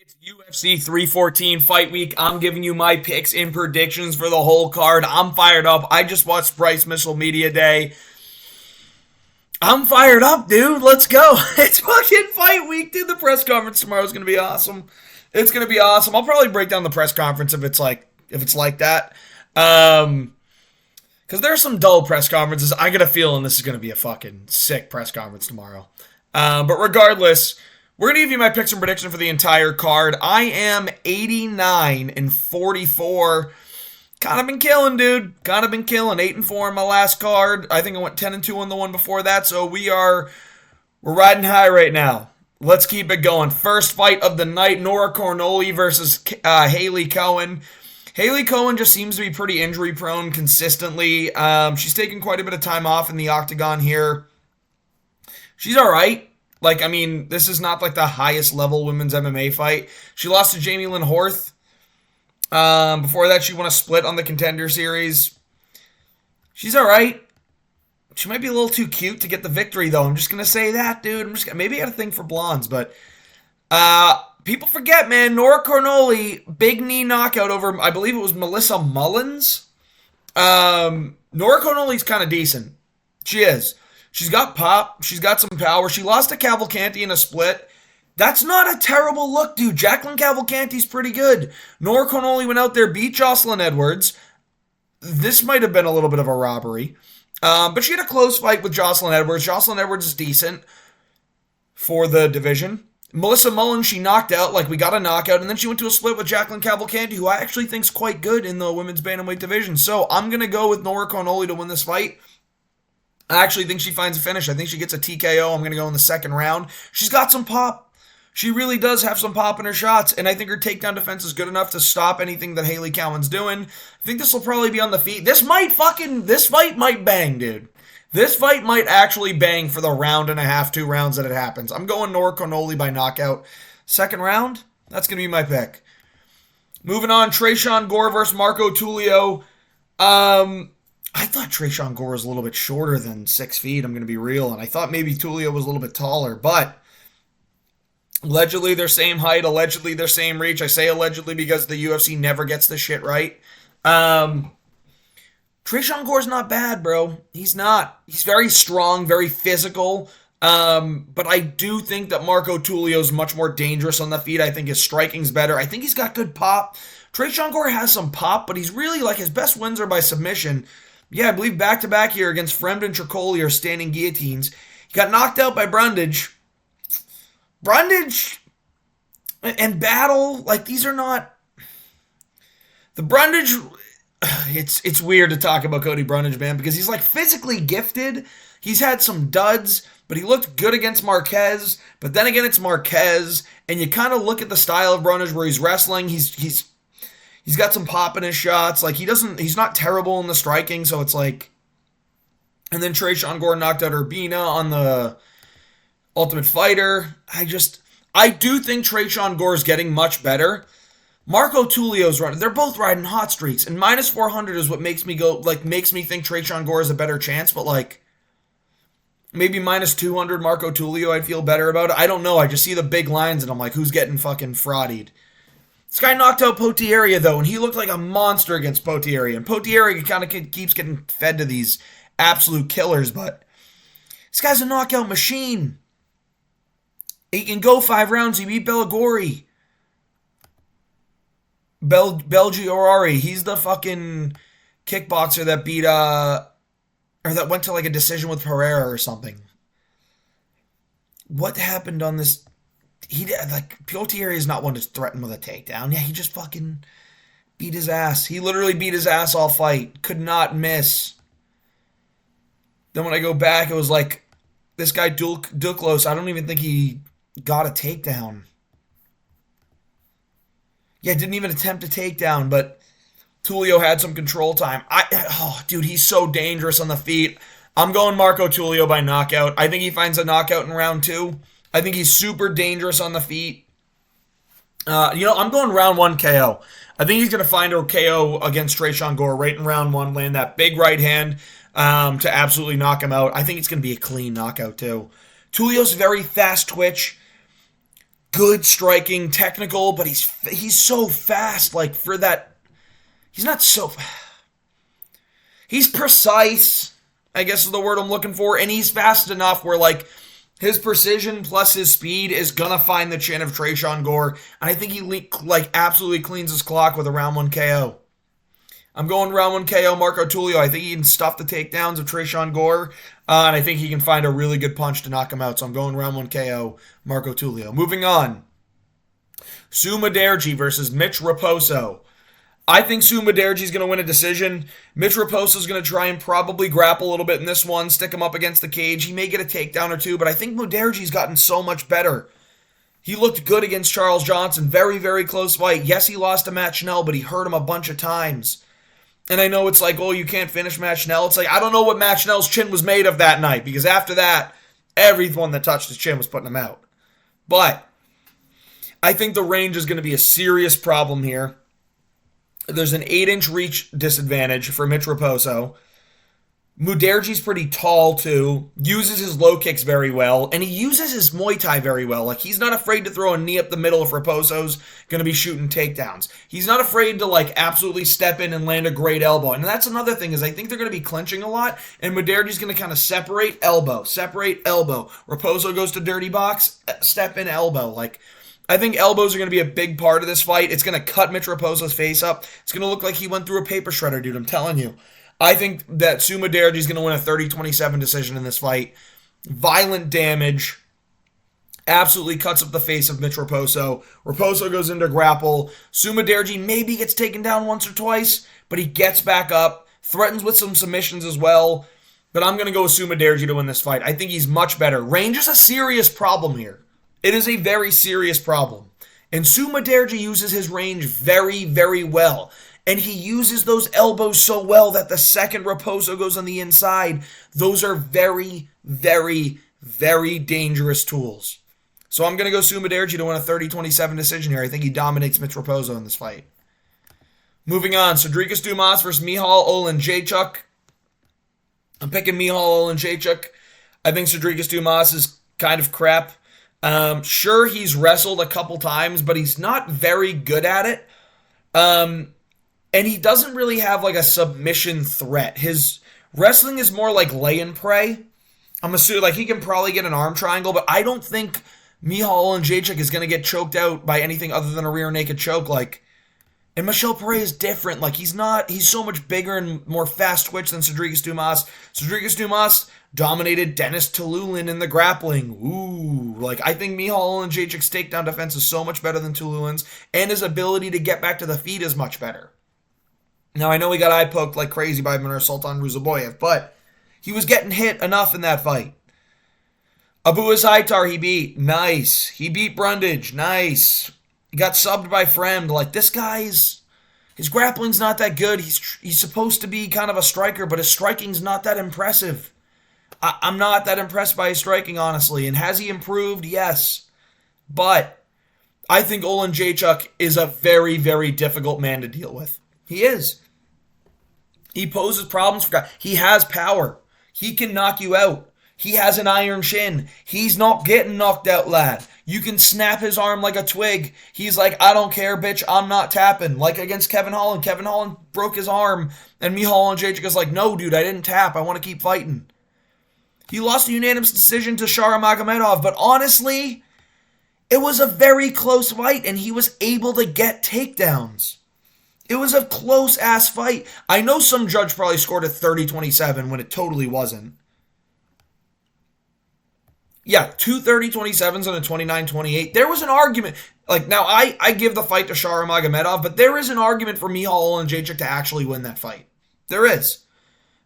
It's UFC 314 fight week. I'm giving you my picks and predictions for the whole card. I'm fired up. I just watched Bryce Mitchell Media Day. I'm fired up, dude. Let's go. It's fucking fight week, dude. The press conference tomorrow is going to be awesome. It's going to be awesome. I'll probably break down the press conference if it's like that. Because there are some dull press conferences. I get a feeling this is going to be a fucking sick press conference tomorrow. But regardless, we're going to give you my picks and prediction for the entire card. I am 89-44. Kind of been killing, dude. Kind of been killing. 8-4 in my last card. I think I went 10-2 on the one before that. So we're riding high right now. Let's keep it going. First fight of the night, Nora Cornoli versus Haley Cohen. Haley Cohen just seems to be pretty injury prone consistently. She's taken quite a bit of time off in the octagon here. She's all right. This is not like the highest level women's MMA fight. She lost to Jamie Lynn Horth. Before that, she won a split on the Contender Series. She's all right. She might be a little too cute to get the victory, though. I'm just going to say that, dude. Maybe I got a thing for blondes, but people forget, man. Nora Cornoli, big knee knockout over, I believe it was Melissa Mullins. Nora Cornoli's kind of decent. She is. She's got pop. She's got some power. She lost to Cavalcanti in a split. That's not a terrible look, dude. Jacqueline Cavalcanti's pretty good. Nora Cornoli went out there, beat Jocelyn Edwards. This might have been a little bit of a robbery. But she had a close fight with Jocelyn Edwards. Jocelyn Edwards is decent for the division. Melissa Mullins, she knocked out, we got a knockout, and then she went to a split with Jacqueline Cavalcanti, who I actually think is quite good in the women's bantamweight division. So I'm going to go with Nora Cornoli to win this fight. I actually think she finds a finish. I think she gets a TKO. I'm going to go in the second round. She's got some pop. She really does have some pop in her shots, and I think her takedown defense is good enough to stop anything that Haley Cowan's doing. I think this will probably be on the feet. This fight might bang, dude. This fight might actually bang for the round and a half, 2 rounds that it happens. I'm going Nora Cornoli by knockout. Second round, that's going to be my pick. Moving on, Tresean Gore versus Marco Tulio. I thought Tresean Gore was a little bit shorter than 6 feet, I'm going to be real, and I thought maybe Tulio was a little bit taller, but allegedly they're same height, allegedly they're same reach. I say allegedly because the UFC never gets this shit right. Tresean Gore's not bad, bro. He's not. He's very strong, very physical, but I do think that Marco Tulio's much more dangerous on the feet. I think his striking's better. I think he's got good pop. Tresean Gore has some pop, but he's really, his best wins are by submission. Yeah, I believe back-to-back here against Fremd and Tricoli are standing guillotines. He got knocked out by Brundage. Brundage and Battle, these are not... The Brundage... It's weird to talk about Cody Brundage, man, because he's, physically gifted. He's had some duds, but he looked good against Marquez. But then again, it's Marquez, and you kind of look at the style of Brundage where he's wrestling. He's got some pop in his shots. He's not terrible in the striking, so it's And then Tresean Gore knocked out Urbina on the Ultimate Fighter. I do think Tresean Gore's getting much better. Marco Tulio's running. They're both riding hot streaks, and minus 400 is what makes me makes me think Tresean Gore has a better chance, but maybe minus 200 Marco Tulio I'd feel better about it. I don't know. I just see the big lines, and I'm like, who's getting fucking frauded? This guy knocked out Potieria, though, and he looked like a monster against Potieria. And Potieria kind of keeps getting fed to these absolute killers, but this guy's a knockout machine. He can go 5 rounds. He beat Belagori. Belgiorari. He's the fucking kickboxer that beat, or that went to a decision with Pereira or something. What happened on this... Potieria is not one to threaten with a takedown. Yeah, he just fucking beat his ass. He literally beat his ass all fight. Could not miss. Then when I go back, it was this guy Duclos, I don't even think he got a takedown. Yeah, didn't even attempt a takedown, but Tulio had some control time. Dude, he's so dangerous on the feet. I'm going Marco Tulio by knockout. I think he finds a knockout in round 2. I think he's super dangerous on the feet. I'm going round 1 KO. I think he's going to find a KO against Tresean Gore right in round 1, land that big right hand to absolutely knock him out. I think it's going to be a clean knockout, too. Tulio's very fast twitch. good striking, technical, but he's so fast. Like for that, he's not so. He's precise, I guess is the word I'm looking for, and he's fast enough where like his precision plus his speed is gonna find the chin of Tresean Gore, and I think he like absolutely cleans his clock with a round 1 KO. I'm going round 1 KO Marco Tulio. I think he can stuff the takedowns of Tresean Gore, and I think he can find a really good punch to knock him out. So I'm going round 1 KO Marco Tulio. Moving on. Sumudaerji versus Mitch Raposo. I think Sumudaerji's going to win a decision. Mitch Raposo's going to try and probably grapple a little bit in this one, stick him up against the cage. He may get a takedown or two, but I think Mudaerji's gotten so much better. He looked good against Charles Johnson. Very, very close fight. Yes, he lost to Matt Schnell, but he hurt him a bunch of times. And I know it's like, oh, you can't finish Matt Schnell. It's like, I don't know what Matt Schnell's chin was made of that night, because after that, everyone that touched his chin was putting him out. But I think the range is going to be a serious problem here. There's an 8-inch reach disadvantage for Mitch Raposo. Mudaerji's pretty tall, too. Uses his low kicks very well. And he uses his Muay Thai very well. Like, he's not afraid to throw a knee up the middle if Raposo's going to be shooting takedowns. He's not afraid to, like, absolutely step in and land a great elbow. And that's another thing, is I think they're going to be clinching a lot. And Mudaerji's going to kind of separate elbow. Raposo goes to dirty box, step in elbow. Like, I think elbows are going to be a big part of this fight. It's going to cut Mitch Raposo's face up. It's going to look like he went through a paper shredder, dude. I'm telling you. I think that Sumudaerji is going to win a 30-27 decision in this fight. Violent damage. Absolutely cuts up the face of Mitch Raposo. Raposo goes into grapple. Sumudaerji maybe gets taken down once or twice, but he gets back up. Threatens with some submissions as well. But I'm going to go with Sumudaerji to win this fight. I think he's much better. Range is a serious problem here. It is a very serious problem. And Sumudaerji uses his range very, very well. And he uses those elbows so well that the second Raposo goes on the inside, those are very, very, very dangerous tools. So I'm going to go Sumudaerji to win a 30-27 decision here. I think he dominates Mitch Raposo in this fight. Moving on, Cedric Dumas versus Michal Oleksiejczuk. I'm picking Michal Oleksiejczuk. I think Cedric Dumas is kind of crap. Sure, he's wrestled a couple times, but he's not very good at it. And he doesn't really have like a submission threat. His wrestling is more like lay and pray. I'm assuming like he can probably get an arm triangle, but I don't think Michal Oleksiejczuk is going to get choked out by anything other than a rear naked choke. Like, and Michel Pereira is different. Like he's so much bigger and more fast twitch than Cedric Dumas. Cedric Dumas dominated Dennis Tululin in the grappling. Ooh, like I think Michal Oleksiejczuk's takedown defense is so much better than Tululin's, and his ability to get back to the feet is much better. Now, I know he got eye poked like crazy by Manur Sultan Ruzaboyev, but he was getting hit enough in that fight. Abu Azaitar he beat. Nice. He beat Brundage. Nice. He got subbed by Fremd. Like, this guy's... His grappling's not that good. He's supposed to be kind of a striker, but his striking's not that impressive. I'm not that impressed by his striking, honestly. And has he improved? Yes. But I think Oleksiejczuk is a very, very difficult man to deal with. He is. He poses problems for guys. He has power. He can knock you out. He has an iron chin. He's not getting knocked out, lad. You can snap his arm like a twig. He's like, I don't care, bitch. I'm not tapping. Like against Kevin Holland. Kevin Holland broke his arm. And Michal Oleksiejczuk is like, no, dude, I didn't tap. I want to keep fighting. He lost a unanimous decision to Shara Magomedov. But honestly, it was a very close fight. And he was able to get takedowns. It was a close-ass fight. I know some judge probably scored a 30-27 when it totally wasn't. Yeah, 2 30-27s and a 29-28. There was an argument. Like, now, I give the fight to Shara Magomedov, but there is an argument for Michal Oleksiejczuk to actually win that fight. There is.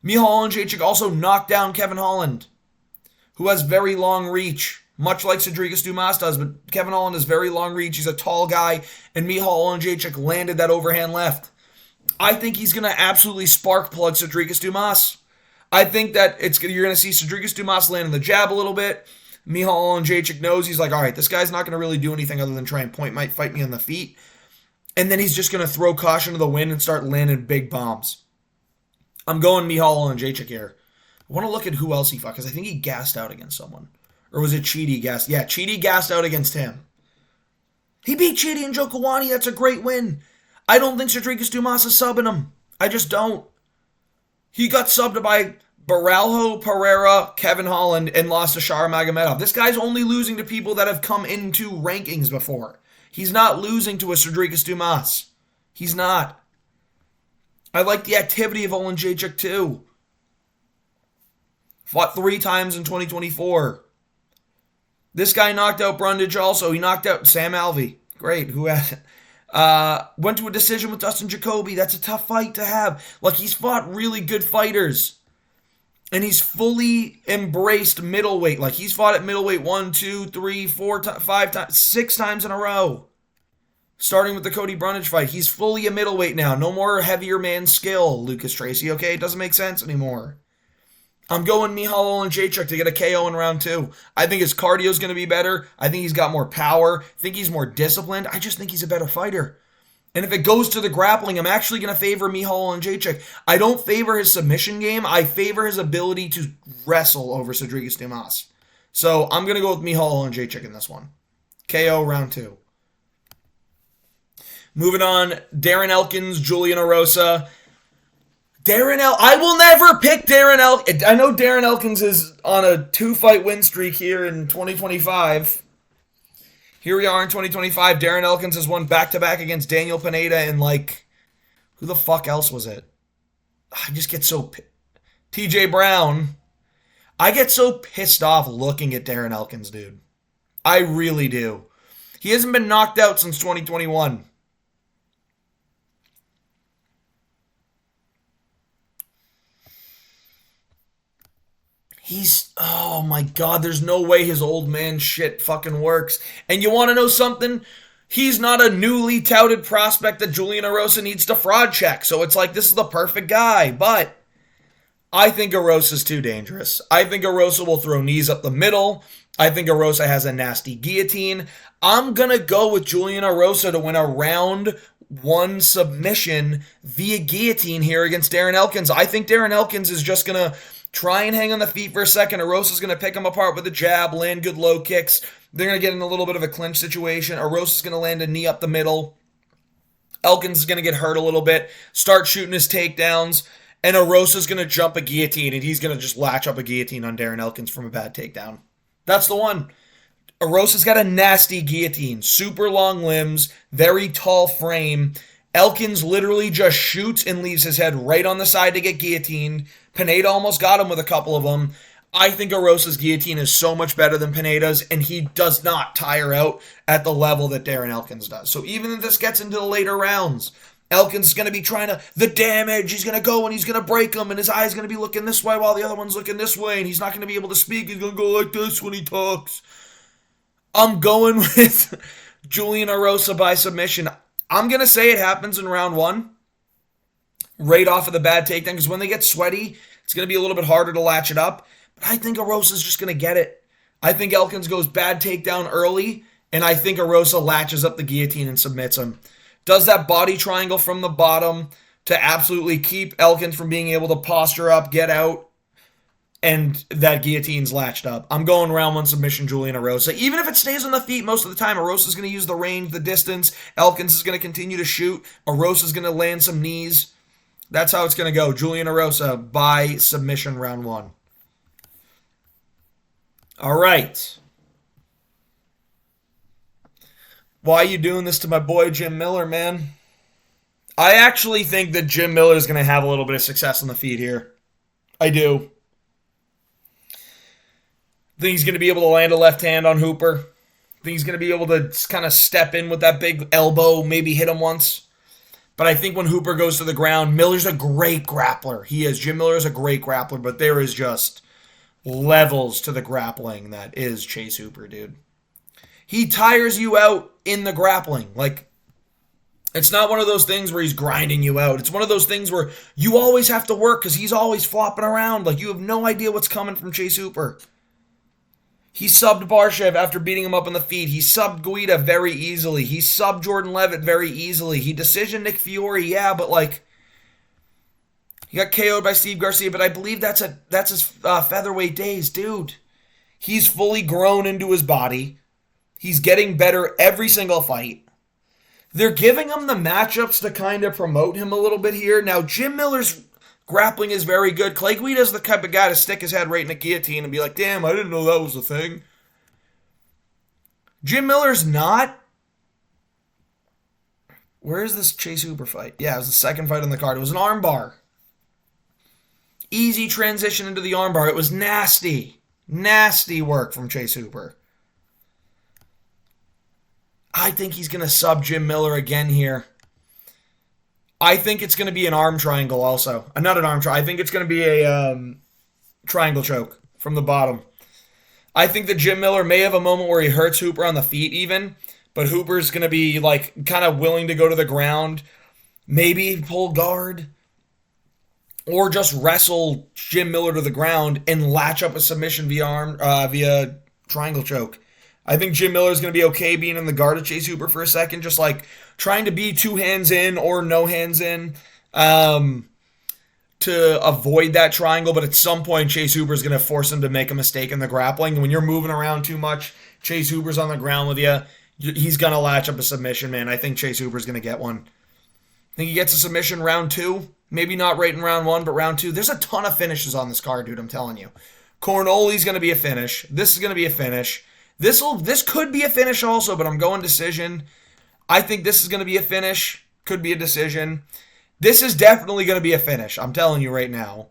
Michal Oleksiejczuk also knocked down Kevin Holland, who has very long reach. Much like Cedric Dumas does, but Kevin Holland has very long reach. He's a tall guy, and Michal Oleksiejczuk landed that overhand left. I think he's going to absolutely spark plug Cedric Dumas. I think that you're going to see Cedric Dumas landing the jab a little bit. Michal Oleksiejczuk knows, he's like, all right, this guy's not going to really do anything other than try and fight me on the feet. And then he's just going to throw caution to the wind and start landing big bombs. I'm going Michal Oleksiejczuk here. I want to look at who else he fought, because I think he gassed out against someone. Or was it Chidi gassed? Yeah, Chidi gassed out against him. He beat Chidi and Jokawani. That's a great win. I don't think Cedric Dumas is subbing him. I just don't. He got subbed by Baralho, Pereira, Kevin Holland, and lost to Shar Magomedov. This guy's only losing to people that have come into rankings before. He's not losing to a Cedric Dumas. He's not. I like the activity of Oleksiejczuk too. Fought 3 times in 2024. This guy knocked out Brundage also. He knocked out Sam Alvey. Great. Who has it? Went to a decision with Dustin Jacoby. That's a tough fight to have. Like, he's fought really good fighters. And he's fully embraced middleweight. Like, he's fought at middleweight 1, 2, 3, 4, 5 times, 6 times in a row. Starting with the Cody Brundage fight. He's fully a middleweight now. No more heavier man skill, Lucas Tracy, okay? It doesn't make sense anymore. I'm going Michal Oleksiejczuk to get a KO in round 2. I think his cardio is going to be better. I think he's got more power. I think he's more disciplined. I just think he's a better fighter. And if it goes to the grappling, I'm actually going to favor Michal Oleksiejczuk. I don't favor his submission game. I favor his ability to wrestle over Cedric Dumas. So I'm going to go with Michal Oleksiejczuk in this one. KO round 2. Moving on, Darren Elkins, Julian Erosa. I will never pick Darren Elkins. I know Darren Elkins is on a 2-fight win streak here in 2025. Here we are in 2025. Darren Elkins has won back-to-back against Daniel Pineda and, like, who the fuck else was it? I just get so... TJ Brown. I get so pissed off looking at Darren Elkins, dude. I really do. He hasn't been knocked out since 2021. Oh my God, there's no way his old man shit fucking works. And you want to know something? He's not a newly touted prospect that Julian Erosa needs to fraud check. So it's like, this is the perfect guy. But I think Erosa's too dangerous. I think Erosa will throw knees up the middle. I think Erosa has a nasty guillotine. I'm going to go with Julian Erosa to win a round 1 submission via guillotine here against Darren Elkins. I think Darren Elkins is just going to try and hang on the feet for a second. Erosa's going to pick him apart with a jab, land good low kicks. They're going to get in a little bit of a clinch situation. Erosa's going to land a knee up the middle. Elkins is going to get hurt a little bit, start shooting his takedowns, and Erosa's going to jump a guillotine, and he's going to just latch up a guillotine on Darren Elkins from a bad takedown. That's the one. Erosa's got a nasty guillotine, super long limbs, very tall frame. Elkins literally just shoots and leaves his head right on the side to get guillotined. Pineda almost got him with a couple of them. I think Erosa's guillotine is so much better than Pineda's, and he does not tire out at the level that Darren Elkins does. So even if this gets into the later rounds, Elkins is going to be trying to, the damage, he's going to go and he's going to break him, and his eye's going to be looking this way while the other one's looking this way, and he's not going to be able to speak. He's going to go like this when he talks. I'm going with Julian Erosa by submission. I'm going to say it happens in round 1, right off of the bad takedown, because when they get sweaty, it's going to be a little bit harder to latch it up. But I think Erosa's just going to get it. I think Elkins goes bad takedown early, and I think Erosa latches up the guillotine and submits him. Does that body triangle from the bottom to absolutely keep Elkins from being able to posture up, get out, and that guillotine's latched up. I'm going round 1 submission, Julian Erosa. Even if it stays on the feet most of the time, Erosa's going to use the range, the distance. Elkins is going to continue to shoot. Erosa's going to land some knees. That's how it's going to go. Julian Erosa by submission, round 1. All right. Why are you doing this to my boy Jim Miller, man? I actually think that Jim Miller is going to have a little bit of success on the feet here. I do. I think he's going to be able to land a left hand on Hooper. I think he's going to be able to kind of step in with that big elbow, maybe hit him once. But I think when Hooper goes to the ground, Miller's a great grappler. He is. Jim Miller is a great grappler, but there is just levels to the grappling that is Chase Hooper, dude. He tires you out in the grappling. Like, it's not one of those things where he's grinding you out. It's one of those things where you always have to work because he's always flopping around. Like, you have no idea what's coming from Chase Hooper. He subbed Barshev after beating him up on the feet. He subbed Guida very easily. He subbed Jordan Levitt very easily. He decisioned Nick Fiore, yeah, but like, he got KO'd by Steve Garcia, but I believe that's his featherweight days, dude. He's fully grown into his body. He's getting better every single fight. They're giving him the matchups to kind of promote him a little bit here. Now, Jim Miller's grappling is very good. Clay Guida's the type of guy to stick his head right in a guillotine and be like, damn, I didn't know that was a thing. Jim Miller's not. Where is this Chase Hooper fight? Yeah, it was the second fight on the card. It was an armbar. Easy transition into the armbar. It was nasty. Nasty work from Chase Hooper. I think he's going to sub Jim Miller again here. I think it's going to be an arm triangle also. Not an arm triangle. I think it's going to be a triangle choke from the bottom. I think that Jim Miller may have a moment where he hurts Hooper on the feet even, but Hooper's going to be like kind of willing to go to the ground, maybe pull guard, or just wrestle Jim Miller to the ground and latch up a submission via triangle choke. I think Jim Miller's going to be okay being in the guard of Chase Hooper for a second, just like trying to be 2 hands in or no hands in to avoid that triangle. But at some point, Chase Hooper's going to force him to make a mistake in the grappling. And when you're moving around too much, Chase Hooper's on the ground with you, he's going to latch up a submission, man. I think Chase Hooper's going to get one. I think he gets a submission round 2. Maybe not right in round 1, but round 2. There's a ton of finishes on this card, dude, I'm telling you. Cornoli's going to be a finish. This is going to be a finish. This could be a finish also, but I'm going decision. I think this is going to be a finish. Could be a decision. This is definitely going to be a finish. I'm telling you right now.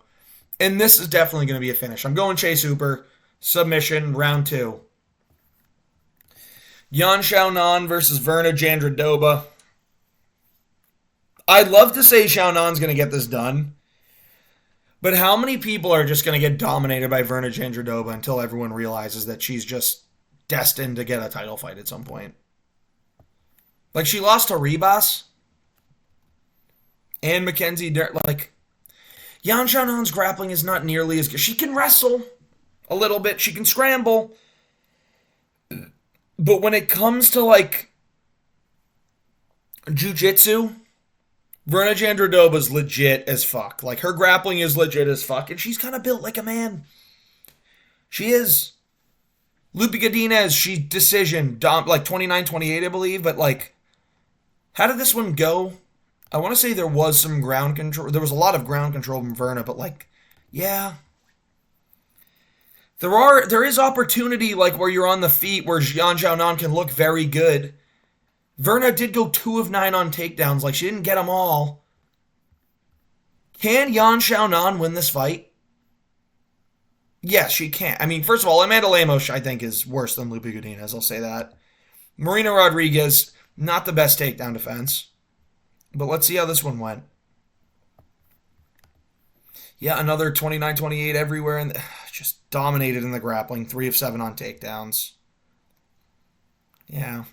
And this is definitely going to be a finish. I'm going Chase Hooper. Submission, round 2. Yan Xiaonan versus Verna Jandiroba. I'd love to say Xiaonan's going to get this done. But how many people are just going to get dominated by Verna Jandiroba until everyone realizes that she's just destined to get a title fight at some point? Like, she lost to Ribas and Mackenzie. Like, Yan Xiaonan's grappling is not nearly as good. She can wrestle a little bit. She can scramble. But when it comes to, like, jiu-jitsu, Verna Jandiroba's legit as fuck. Like, her grappling is legit as fuck. And she's kind of built like a man. She is. Lupe Godinez, she decision, like 29-28, I believe. But, like, how did this one go? I want to say there was some ground control. There was a lot of ground control from Verna, but, like, yeah. There is opportunity, like, where you're on the feet, where Yan Xiaonan can look very good. Verna did go 2 of 9 on takedowns. Like, she didn't get them all. Can Yan Xiaonan win this fight? Yes, she can. I mean, first of all, Amanda Lemos, I think, is worse than Lupe Godinez. I'll say that. Marina Rodriguez, not the best takedown defense. But let's see how this one went. Yeah, another 29-28 everywhere. And just dominated in the grappling. 3 of 7 on takedowns. Yeah.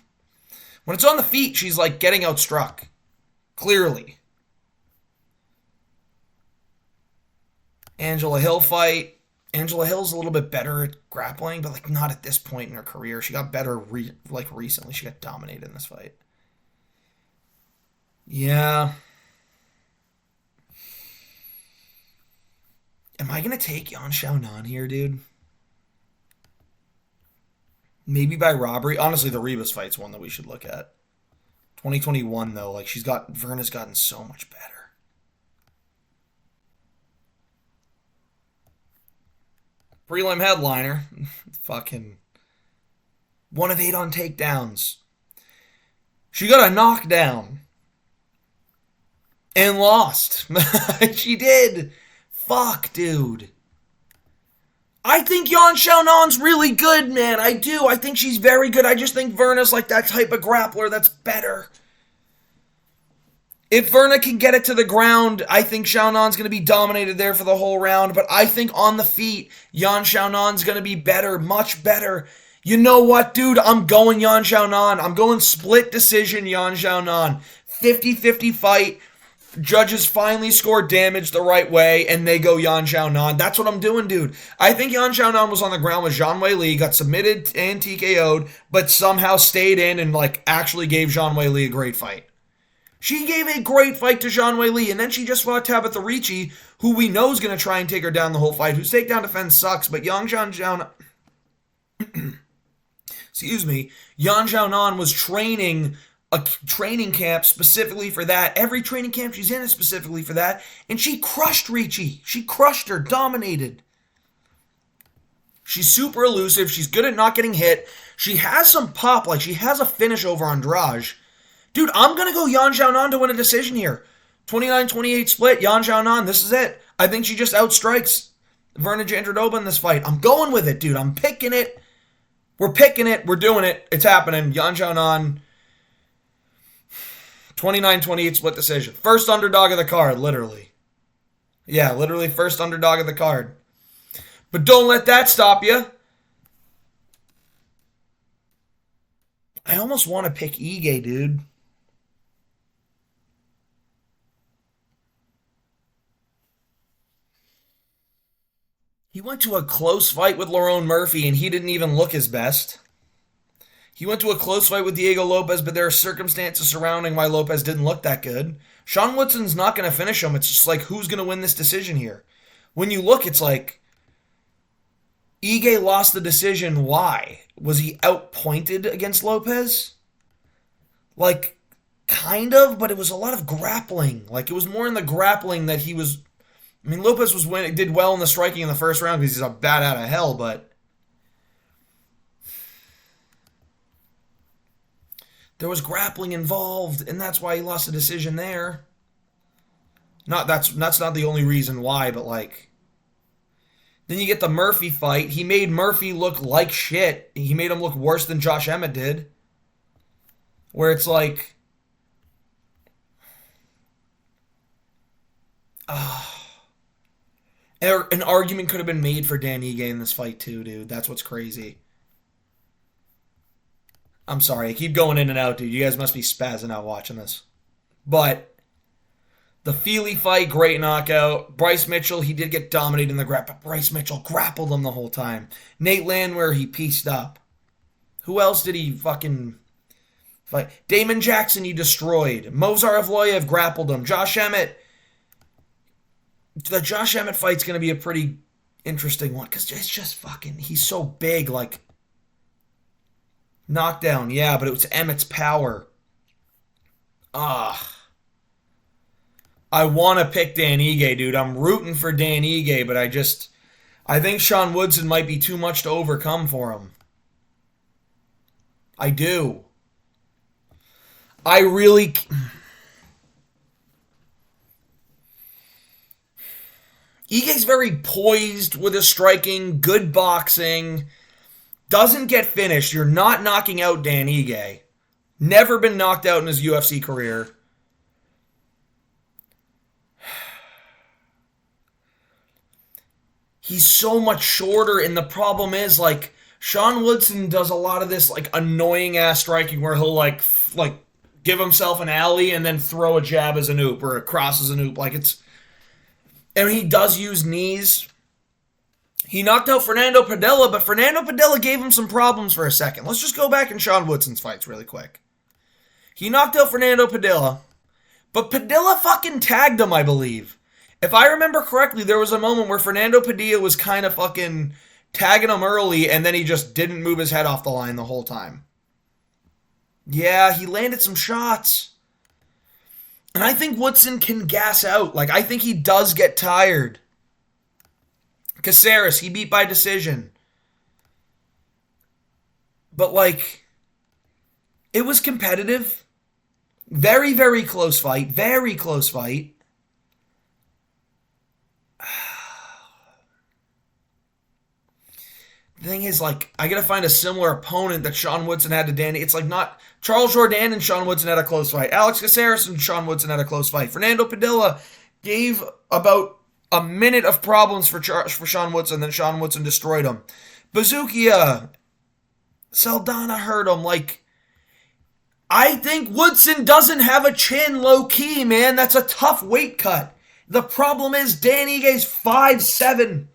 When it's on the feet, she's like getting outstruck. Clearly. Angela Hill fight. Angela Hill's a little bit better at grappling, but like not at this point in her career. She got better recently. She got dominated in this fight. Yeah. Am I going to take Yan Xiaonan here, dude? Maybe by robbery. Honestly, the Ribas fight's one that we should look at. 2021, though, like, Verna's gotten so much better. Prelim headliner. Fucking 1 of 8 on takedowns. She got a knockdown. And lost. She did. Fuck, dude. I think Yan Xiaonan's really good, man. I do. I think she's very good. I just think Verna's like that type of grappler that's better. If Verna can get it to the ground, I think Xiaonan's going to be dominated there for the whole round. But I think on the feet, Yan Xiaonan's going to be better, much better. You know what, dude? I'm going Yan Xiaonan. I'm going split decision Yan Xiaonan. 50-50 fight. Judges finally score damage the right way, and they go Yan Xiaonan. That's what I'm doing, dude. I think Yan Xiaonan was on the ground with Zhang Weili, got submitted and TKO'd, but somehow stayed in and like actually gave Zhang Weili a great fight. She gave a great fight to Zhang Weili, and then she just fought Tabitha Ricci, who we know is going to try and take her down the whole fight, whose takedown defense sucks, but Yan Xiaonan... excuse me, Yan Xiaonan was training a training camp specifically for that. Every training camp she's in is specifically for that. And she crushed Ricci. She crushed her, dominated. She's super elusive. She's good at not getting hit. She has some pop. Like, she has a finish over Andrade. Dude, I'm going to go Yan Xiaonan to win a decision here. 29-28 split, Yan Xiaonan, this is it. I think she just outstrikes Virna Jandiroba in this fight. I'm going with it, dude. I'm picking it. We're picking it. We're doing it. It's happening. Yan Xiaonan, 29-28 split decision. First underdog of the card, literally. Yeah, literally first underdog of the card. But don't let that stop you. I almost want to pick Ige, dude. He went to a close fight with Lerone Murphy, and he didn't even look his best. He went to a close fight with Diego Lopez, but there are circumstances surrounding why Lopez didn't look that good. Sean Woodson's not going to finish him. It's just like, who's going to win this decision here? When you look, it's like, Ige lost the decision. Why? Was he outpointed against Lopez? Like, kind of, but it was a lot of grappling. Like, it was more in the grappling that he was... I mean, Lopez did well in the striking in the first round because he's a bat out of hell, but... there was grappling involved, and that's why he lost the decision there. That's not the only reason why, but like... then you get the Murphy fight. He made Murphy look like shit. He made him look worse than Josh Emmett did. Where it's like... an argument could have been made for Dan Ige in this fight too, dude. That's what's crazy. I'm sorry, I keep going in and out, dude. You guys must be spazzing out watching this. But the Feely fight, great knockout. Bryce Mitchell, he did get dominated in the grapple, but Bryce Mitchell grappled him the whole time. Nate Landwehr, he pieced up. Who else did he fucking fight? Damon Jackson, he destroyed. Movsar Evloev grappled him. Josh Emmett. The Josh Emmett fight's going to be a pretty interesting one because it's just fucking, he's so big, like, knockdown, yeah, but it was Emmett's power. I want to pick Dan Ige, dude. I'm rooting for Dan Ige, but I think Sean Woodson might be too much to overcome for him. I do. I really... Ige's very poised with his striking, good boxing, doesn't get finished. You're not knocking out Dan Ige. Never been knocked out in his UFC career. He's so much shorter, and the problem is, like, Sean Woodson does a lot of this, like, annoying-ass striking where he'll, like give himself an alley and then throw a jab as an oop or a cross as an oop. Like, it's... and he does use knees. He knocked out Fernando Padilla, but Fernando Padilla gave him some problems for a second. Let's just go back in Sean Woodson's fights really quick. He knocked out Fernando Padilla, but Padilla fucking tagged him, I believe. If I remember correctly, there was a moment where Fernando Padilla was kind of fucking tagging him early, and then he just didn't move his head off the line the whole time. Yeah, he landed some shots. And I think Woodson can gas out. Like, I think he does get tired. Caceres, he beat by decision. But, like, it was competitive. Very, very close fight. Very close fight. The thing is, like, I gotta find a similar opponent that Sean Woodson had to Danny. It's like not... Charles Jourdain and Sean Woodson had a close fight. Alex Caceres and Sean Woodson had a close fight. Fernando Padilla gave about a minute of problems for Sean Woodson, then Sean Woodson destroyed him. Bazookia, Saldana hurt him. Like, I think Woodson doesn't have a chin low-key, man. That's a tough weight cut. The problem is Dan Ige's 5'7",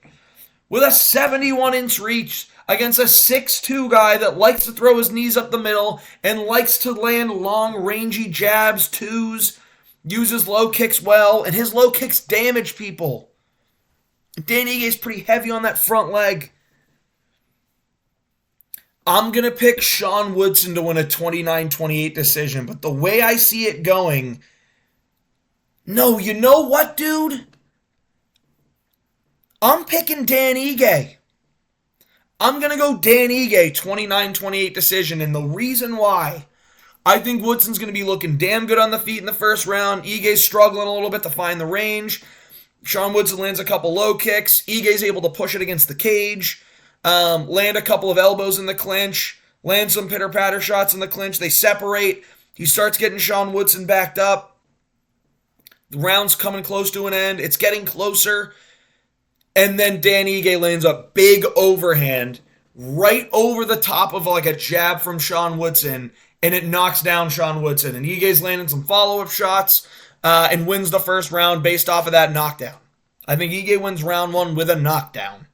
with a 71-inch reach against a 6'2" guy that likes to throw his knees up the middle and likes to land long, rangy jabs, twos, uses low kicks well, and his low kicks damage people. Dan Ige's pretty heavy on that front leg. I'm going to pick Sean Woodson to win a 29-28 decision, but the way I see it going, no, you know what, dude? I'm picking Dan Ige. I'm going to go Dan Ige 29-28 decision, and the reason why, I think Woodson's going to be looking damn good on the feet in the first round. Ige's struggling a little bit to find the range. Sean Woodson lands a couple low kicks. Ige's able to push it against the cage, land a couple of elbows in the clinch, land some pitter-patter shots in the clinch. They separate. He starts getting Sean Woodson backed up. The round's coming close to an end. It's getting closer. And then Dan Ige lands a big overhand right over the top of like a jab from Sean Woodson, and it knocks down Sean Woodson. And Ige's landing some follow-up shots and wins the first round based off of that knockdown. I think Ige wins round one with a knockdown.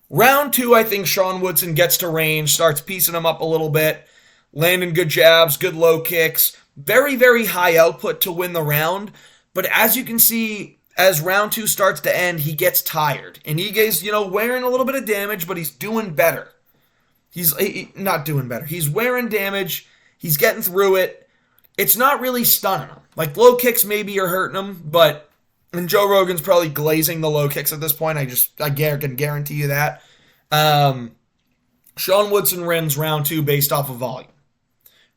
Round two, I think Sean Woodson gets to range, starts piecing him up a little bit, landing good jabs, good low kicks. Very, very high output to win the round. But as you can see, as round two starts to end, he gets tired. And Ige's, wearing a little bit of damage, but he's doing better. He's not doing better. He's wearing damage. He's getting through it. It's not really stunning him. Like, low kicks maybe are hurting him, and Joe Rogan's probably glazing the low kicks at this point. I can guarantee you that. Sean Woodson wins round two based off of volume.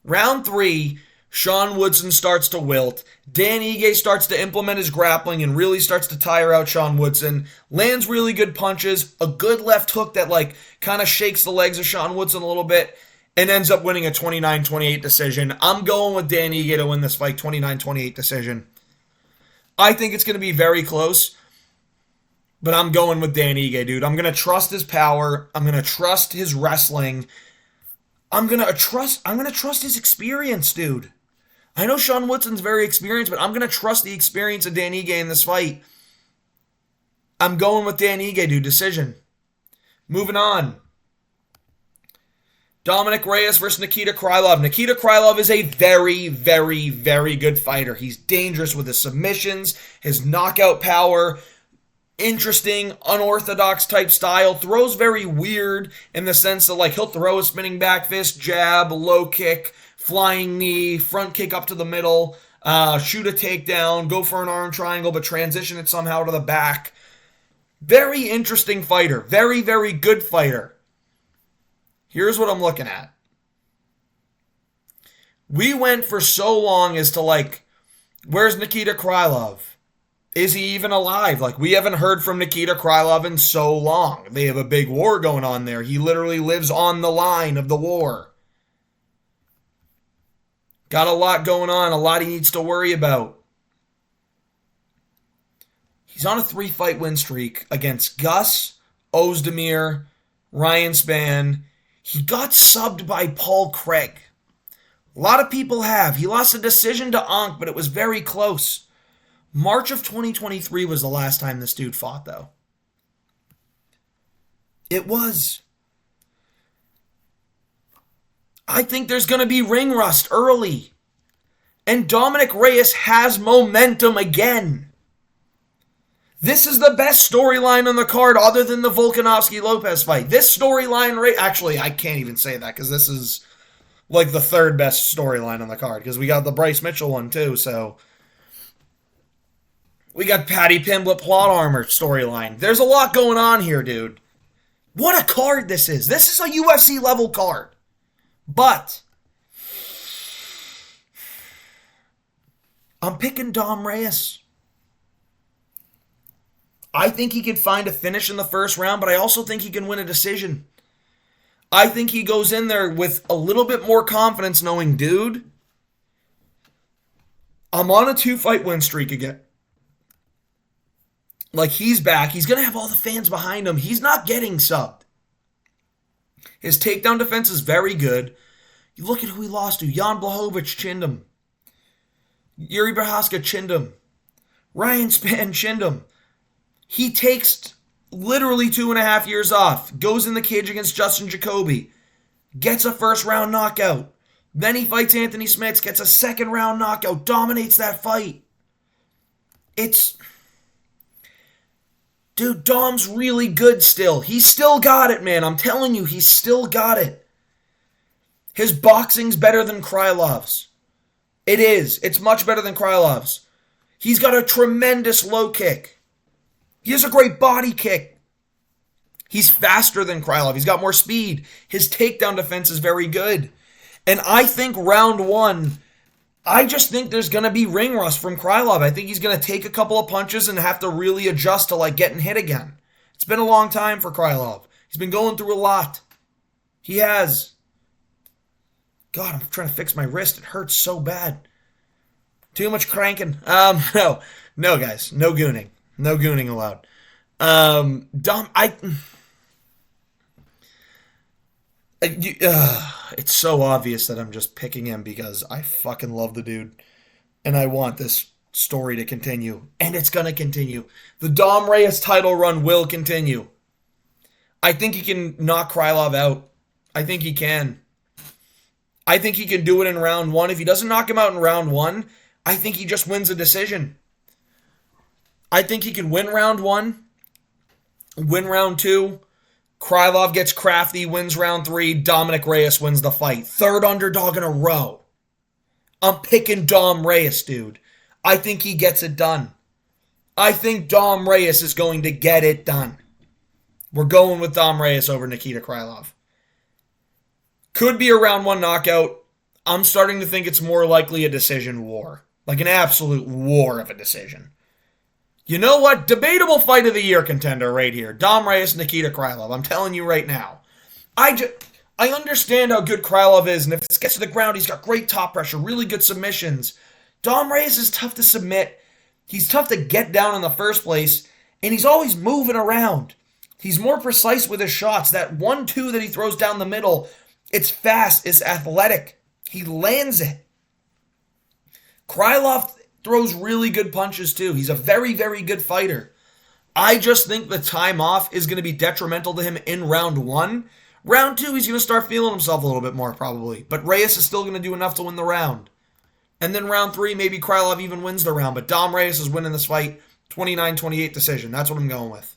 Round three, Sean Woodson starts to wilt. Dan Ige starts to implement his grappling and really starts to tire out Sean Woodson. Lands really good punches, a good left hook that kind of shakes the legs of Sean Woodson a little bit, and ends up winning a 29-28 decision. I'm going with Dan Ige to win this fight, 29-28 decision. I think it's going to be very close, but I'm going with Dan Ige, dude. I'm going to trust his power. I'm going to trust his wrestling. I'm going to trust his experience, dude. I know Sean Woodson's very experienced, but I'm going to trust the experience of Dan Ige in this fight. I'm going with Dan Ige, dude. Decision. Moving on. Dominic Reyes versus Nikita Krylov. Nikita Krylov is a very, very, very good fighter. He's dangerous with his submissions, his knockout power, interesting, unorthodox type style. Throws very weird in the sense that he'll throw a spinning back fist, jab, low kick, flying knee, front kick up to the middle, shoot a takedown, go for an arm triangle, but transition it somehow to the back. Very interesting fighter. Very, very good fighter. Here's what I'm looking at. We went for so long as to where's Nikita Krylov? Is he even alive? We haven't heard from Nikita Krylov in so long. They have a big war going on there. He literally lives on the line of the war. Got a lot going on, a lot he needs to worry about. He's on a 3-fight win streak against Gus, Ozdemir, Ryan Spann. He got subbed by Paul Craig. A lot of people have. He lost a decision to Ankh, but it was very close. March of 2023 was the last time this dude fought, though. It was. I think there's going to be ring rust early. And Dominic Reyes has momentum again. This is the best storyline on the card other than the Volkanovski-Lopez fight. This storyline, actually, I can't even say that because this is the third best storyline on the card because we got the Bryce Mitchell one too, so we got Paddy Pimblett plot armor storyline. There's a lot going on here, dude. What a card this is. This is a UFC level card. But I'm picking Dom Reyes. I think he could find a finish in the first round, but I also think he can win a decision. I think he goes in there with a little bit more confidence knowing, dude, I'm on a 2-fight win streak again. He's back. He's going to have all the fans behind him. He's not getting subbed. His takedown defense is very good. You look at who he lost to. Jan Blachowicz chinned him. Yuri Prochazka chinned him. Ryan Spann chinned him. He takes literally 2.5 years off. Goes in the cage against Justin Jacoby. Gets a first-round knockout. Then he fights Anthony Smith. Gets a second-round knockout. Dominates that fight. Dude, Dom's really good still. He's still got it, man. I'm telling you, he's still got it. His boxing's better than Krylov's. It is. It's much better than Krylov's. He's got a tremendous low kick. He has a great body kick. He's faster than Krylov. He's got more speed. His takedown defense is very good. And I think round one, I just think there's going to be ring rust from Krylov. I think he's going to take a couple of punches and have to really adjust to like getting hit again. It's been a long time for Krylov. He's been going through a lot. He has. God, I'm trying to fix my wrist. It hurts so bad. Too much cranking. No, guys, no gooning. No gooning allowed. It's so obvious that I'm just picking him because I fucking love the dude. And I want this story to continue. And it's going to continue. The Dom Reyes title run will continue. I think he can knock Krylov out. I think he can. I think he can do it in round one. If he doesn't knock him out in round one, I think he just wins a decision. I think he can win round one, win round two. Krylov gets crafty, wins round three. Dominic Reyes wins the fight. Third underdog in a row. I'm picking Dom Reyes, dude. I think he gets it done. I think Dom Reyes is going to get it done. We're going with Dom Reyes over Nikita Krylov. Could be a round one knockout. I'm starting to think it's more likely a decision war. Like an absolute war of a decision. You know what? Debatable fight of the year contender right here. Dom Reyes, Nikita Krylov. I'm telling you right now. I understand how good Krylov is, and if it gets to the ground, he's got great top pressure, really good submissions. Dom Reyes is tough to submit. He's tough to get down in the first place, and he's always moving around. He's more precise with his shots. That 1-2 that he throws down the middle, it's fast, it's athletic. He lands it. Krylov throws really good punches too. He's a very, very good fighter. I just think the time off is going to be detrimental to him in round one. Round two, he's going to start feeling himself a little bit more probably. But Reyes is still going to do enough to win the round. And then round three, maybe Krylov even wins the round. But Dom Reyes is winning this fight 29-28 decision. That's what I'm going with.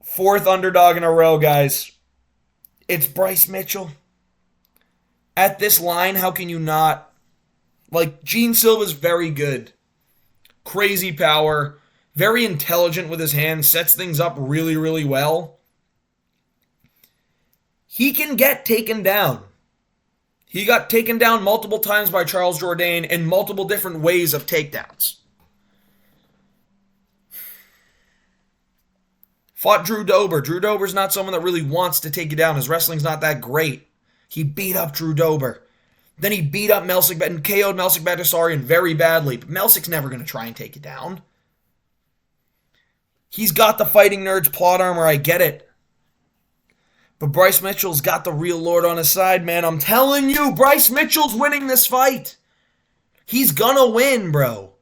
Fourth underdog in a row, guys. It's Bryce Mitchell. At this line, how can you not? Like, Gene Silva's very good. Crazy power. Very intelligent with his hands. Sets things up really, really well. He can get taken down. He got taken down multiple times by Charles Jourdain in multiple different ways of takedowns. Fought Drew Dober. Drew Dober's not someone that really wants to take you down. His wrestling's not that great. He beat up Drew Dober. Then he beat up Melsik and KO'd Melsik Bagdasaryan very badly. But Melsik's never going to try and take you down. He's got the fighting nerd's plot armor. I get it. But Bryce Mitchell's got the real Lord on his side, man. I'm telling you, Bryce Mitchell's winning this fight. He's gonna win, bro.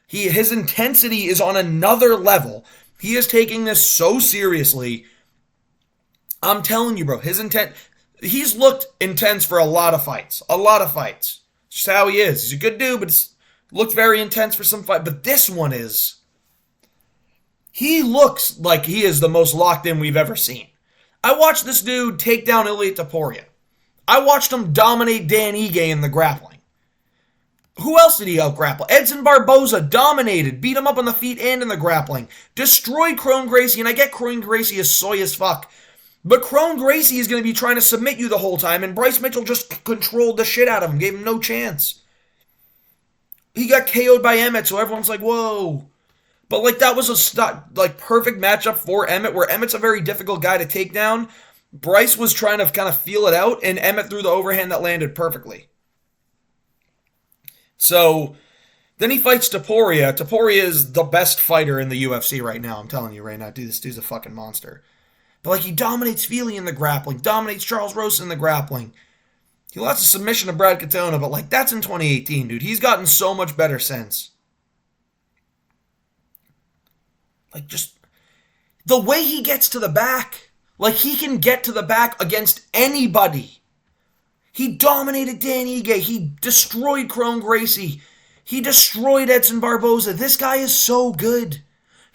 His intensity is on another level. He is taking this so seriously. I'm telling you, bro, he's looked intense for a lot of fights. A lot of fights. It's just how he is. He's a good dude, but it's looked very intense for some fight. But this one is... He looks like he is the most locked in we've ever seen. I watched this dude take down Ilia Topuria. I watched him dominate Dan Ige in the grappling. Who else did he out-grapple? Edson Barboza dominated, beat him up on the feet and in the grappling. Destroyed Kron Gracie, and I get Kron Gracie is soy as fuck. But Kron Gracie is going to be trying to submit you the whole time, and Bryce Mitchell just controlled the shit out of him, gave him no chance. He got KO'd by Emmett, so everyone's like, whoa. But like that was a perfect matchup for Emmett, where Emmett's a very difficult guy to take down. Bryce was trying to kind of feel it out, and Emmett threw the overhand that landed perfectly. So, then he fights Topuria. Topuria is the best fighter in the UFC right now. I'm telling you right now, dude, this dude's a fucking monster. But like, he dominates Feely in the grappling, dominates Charles Rosa in the grappling. He lost a submission to Brad Katona, but like, that's in 2018, dude. He's gotten so much better since. Like, just the way he gets to the back. Like, he can get to the back against anybody. He dominated Dan Ige. He destroyed Kron Gracie. He destroyed Edson Barboza. This guy is so good.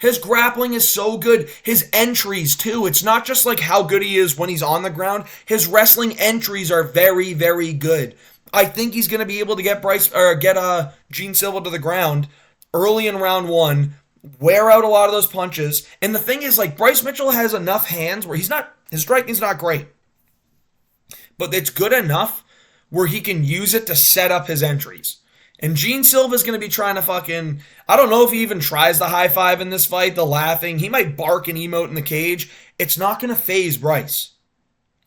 His grappling is so good. His entries, too. It's not just like how good he is when he's on the ground. His wrestling entries are very, very good. I think he's going to be able to get Gene Silva to the ground early in round one, wear out a lot of those punches. And the thing is, like, Bryce Mitchell has enough hands where his striking's not great, but it's good enough where he can use it to set up his entries. And Gene Silva's going to be trying to I don't know if he even tries the high five in this fight, the laughing. He might bark and emote in the cage. It's not going to faze Bryce.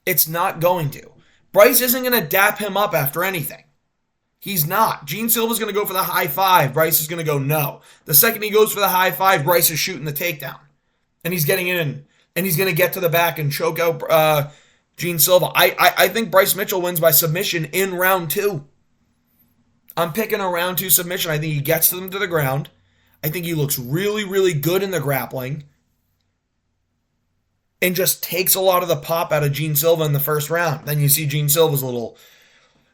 It's not going to. Bryce isn't going to dap him up after anything. He's not. Gene Silva's going to go for the high five. Bryce is going to go no. The second he goes for the high five, Bryce is shooting the takedown. And he's getting in. And he's going to get to the back and choke out Gene Silva. I think Bryce Mitchell wins by submission in round two. I'm picking a round two submission. I think he gets them to the ground. I think he looks really, really good in the grappling. And just takes a lot of the pop out of Gene Silva in the first round. Then you see Gene Silva's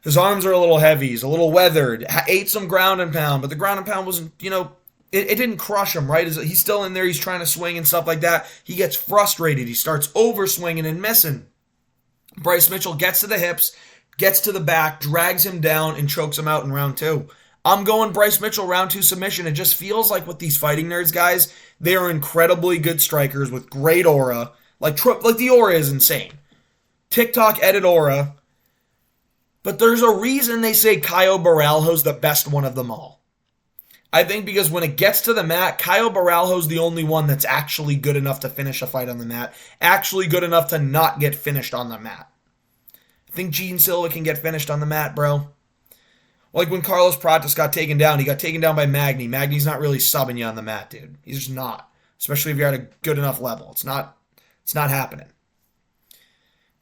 his arms are a little heavy. He's a little weathered. Ate some ground and pound. But the ground and pound wasn't, it didn't crush him, right? He's still in there. He's trying to swing and stuff like that. He gets frustrated. He starts over swinging and missing. Bryce Mitchell gets to the hips, gets to the back, drags him down, and chokes him out in round two. I'm going Bryce Mitchell round two submission. It just feels like with these Fighting Nerds guys, they are incredibly good strikers with great aura. Like the aura is insane. TikTok edit aura. But there's a reason they say Caio Borralho's the best one of them all. I think because when it gets to the mat, Caio Borralho's the only one that's actually good enough to finish a fight on the mat. Actually good enough to not get finished on the mat. I think Gene Silva can get finished on the mat, bro. Like when Carlos Pratas got taken down, he got taken down by Magny. Magny's not really subbing you on the mat, dude. He's just not. Especially if you're at a good enough level. It's not happening.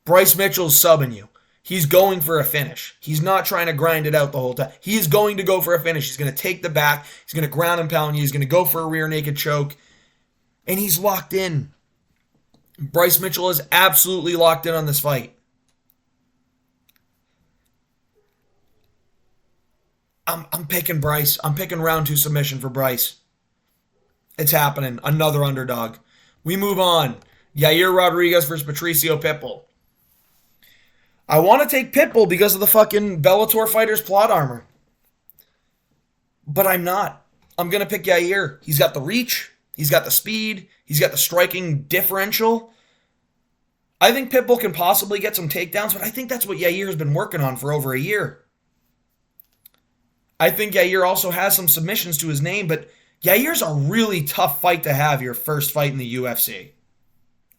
Bryce Mitchell's subbing you. He's going for a finish. He's not trying to grind it out the whole time. He's going to go for a finish. He's going to take the back. He's going to ground and pound you. He's going to go for a rear naked choke. And he's locked in. Bryce Mitchell is absolutely locked in on this fight. I'm picking Bryce. I'm picking round two submission for Bryce. It's happening. Another underdog. We move on. Yair Rodriguez versus Patricio Pitbull. I want to take Pitbull because of the fucking Bellator fighters plot armor. But I'm not. I'm going to pick Yair. He's got the reach. He's got the speed. He's got the striking differential. I think Pitbull can possibly get some takedowns, but I think that's what Yair has been working on for over a year. I think Yair also has some submissions to his name, but Yair's a really tough fight to have your first fight in the UFC.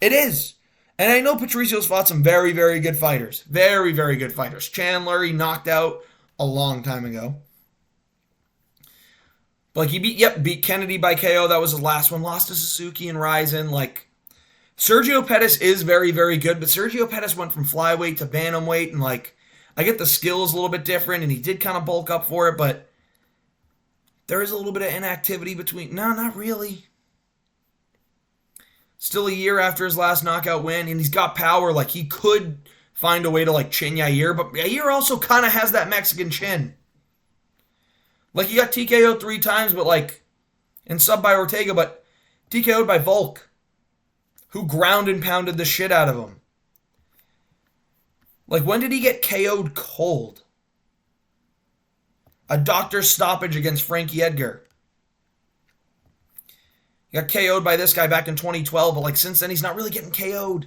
It is. And I know Patricio's fought some very, very good fighters. Very, very good fighters. Chandler, he knocked out a long time ago. But like he beat Kennedy by KO. That was his last one. Lost to Suzuki and Ryzen. Like, Sergio Pettis is very, very good, but Sergio Pettis went from flyweight to bantamweight, and like, I get the skill is a little bit different, and he did kind of bulk up for it, but there is a little bit of inactivity between. No, not really. Still a year after his last knockout win, and he's got power. Like, he could find a way to, like, chin Yair, but Yair also kind of has that Mexican chin. Like, he got TKO'd 3 times, but, like, and sub by Ortega, but TKO'd by Volk, who ground and pounded the shit out of him. Like, when did he get KO'd cold? A doctor's stoppage against Frankie Edgar. He got KO'd by this guy back in 2012, but like since then, he's not really getting KO'd.